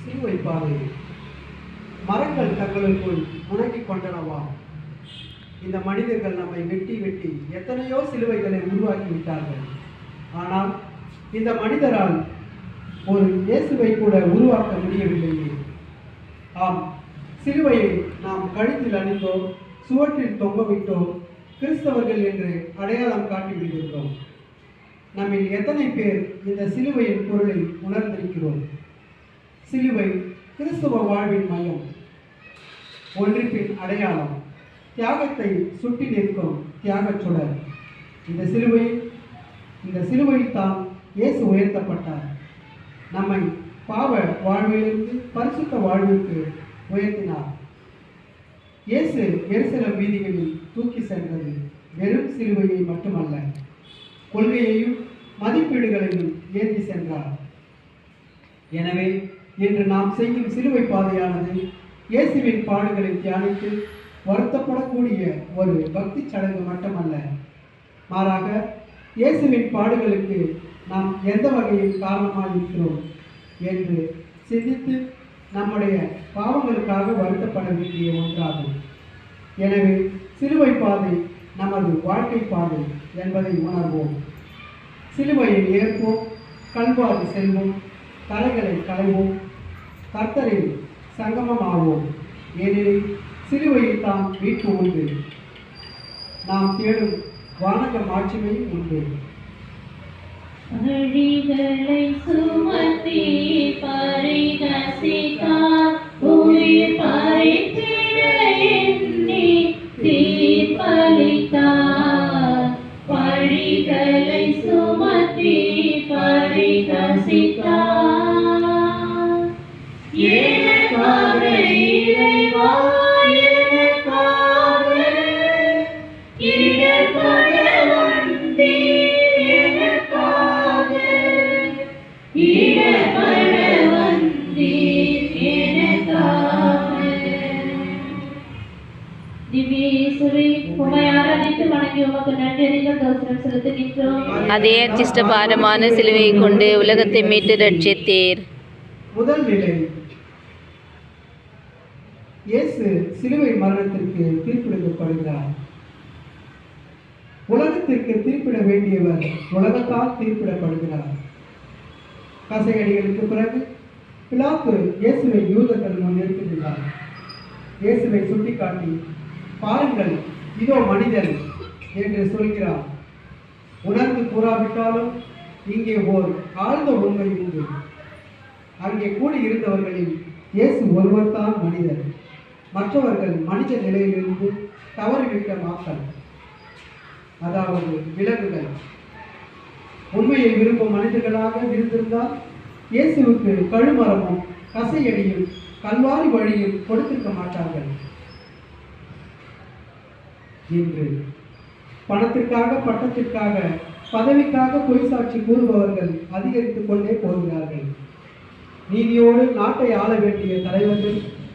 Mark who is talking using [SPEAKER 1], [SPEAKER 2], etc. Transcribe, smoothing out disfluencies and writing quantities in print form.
[SPEAKER 1] சிலுவை பாதை மரங்கள் தங்களுக்குள் முடங்கிக் கொண்டனவா? இந்த மனிதர்கள் நம்மை வெட்டி வெட்டி எத்தனையோ சிலுவைகளை உருவாக்கி விட்டார்கள். ஆனால் இந்த மனிதரால் ஒரு இயேசுவை கூட உருவாக்க முடியவில்லையே. ஆம், சிலுவையை நாம் கழுத்தில் அணிந்தோ சுவற்றில் தொங்கவிட்டோ கிறிஸ்தவர்கள் என்று அடையாளம் காட்டிவிடுகின்றோம். நம்மில் எத்தனை பேர் இந்த சிலுவையின் பொருளை உணர்ந்திருக்கிறோம்? சிலுவை கிறிஸ்தவ வாழ்வின் மையம், ஒன்றிப்பின் அடையாளம், தியாகத்தை சுட்டி நிற்கும் தியாகச் சுடர். இந்த சிலுவையில் தான் இயேசு உயர்த்தப்பட்டார். நம்மை பாவ வாழ்விலிருந்து பரிசுத்த வாழ்விற்கு உயர்த்தினார். இயேசு எருசலேம் வீதிகளில் தூக்கி சென்றது வெறும் சிலுவையை மட்டுமல்ல, கொள்கையையும் மதிப்பீடுகளையும் ஏந்தி சென்றார். எனவே இன்று நாம் செய்யும் சிலுவை பாதையானது இயேசுவின் பாடுகளை தியானித்து வருத்தப்படக்கூடிய ஒரு பக்தி சடங்கு மட்டுமல்ல, மாறாக இயேசுவின் பாடுகளுக்கு நாம் எந்த வகையில் காரணமாக இருக்கிறோம் என்று சிந்தித்து நம்முடைய பாவங்களுக்காக வருத்தப்பட வேண்டிய ஒன்றாகும். எனவே சிலுவை பாதை நமது வாழ்க்கை பாதை என்பதை உணர்வோம். சிலுவையை ஏற்போம், கல்வாரி செல்வோம், தலைகளை களைவோம், கர்த்தரில் சங்கமமாவோம். ஏனெனில் சிலுவையில் தான் மீட்பு உண்டு, நாம் தேடும் வானக மாட்சிமையும் உண்டு.
[SPEAKER 2] அழிகளை சுமத்தி பரிகசித்தார், உயிர் பறித்திட எண்ணி தீர்ப்பளித்தார். பழிகளை சுமத்தி பரிகசித்தார். எனக்காக இறைவா, எனக்காக இடர்பட வந்தீர், எனக்காக இடர்பட வந்தீர், எனக்காக. திவ்ய இயேசுவே, உம்மை ஆராதித்து வணங்கி உமக்கு நன்றியறிந்த தோத்திரம் செலுத்துகின்றோம்.
[SPEAKER 3] அதே அச்சிஷ்ட பாரமான சிலுவையை கொண்டு உலகத்தை மீட்டு ரட்சித்தீர்.
[SPEAKER 1] முதல் நிலை, இயேசு சிலுவை மரணத்திற்கு தீர்ப்பிடப்படுகிறார். உலகத்திற்கு தீர்ப்பிட வேண்டியவர் உலகத்தால் தீர்ப்பிடப்படுகிறார். கசையடிகளுக்கு பிறகு பிலாத்து இயேசுவை யூதர்கள் முன் நிறுத்துகிறார். இயேசுவை சுட்டிக்காட்டி, பாருங்கள், இதோ மனிதன் என்று சொல்கிறார். உணர்ந்து கூறாவிட்டாலும் இங்கே ஓர் ஆழ்ந்த உண்மை உண்டு. அங்கே கூடியிருந்தவர்களில் இயேசு ஒருவர் தான் மனிதர், மற்றவர்கள் மனித நிலையிலிருந்து தவறிவிட்ட மக்கள், அதாவது விலங்குகள். உண்மையை விரும்பும் மனிதர்களாக இருந்திருந்தால் இயேசுவுக்கு கழுமரமும் கசையடியும் கல்வாரி வழியும் கொடுத்திருக்க மாட்டார்கள். இன்று பணத்திற்காக, பட்டத்திற்காக, பதவிக்காக பொய் சாட்சி கூறுபவர்கள் அதிகரித்துக் கொண்டே போகிறார்கள். நீதியோடு நாட்டை ஆள வேண்டிய தலைவர்கள்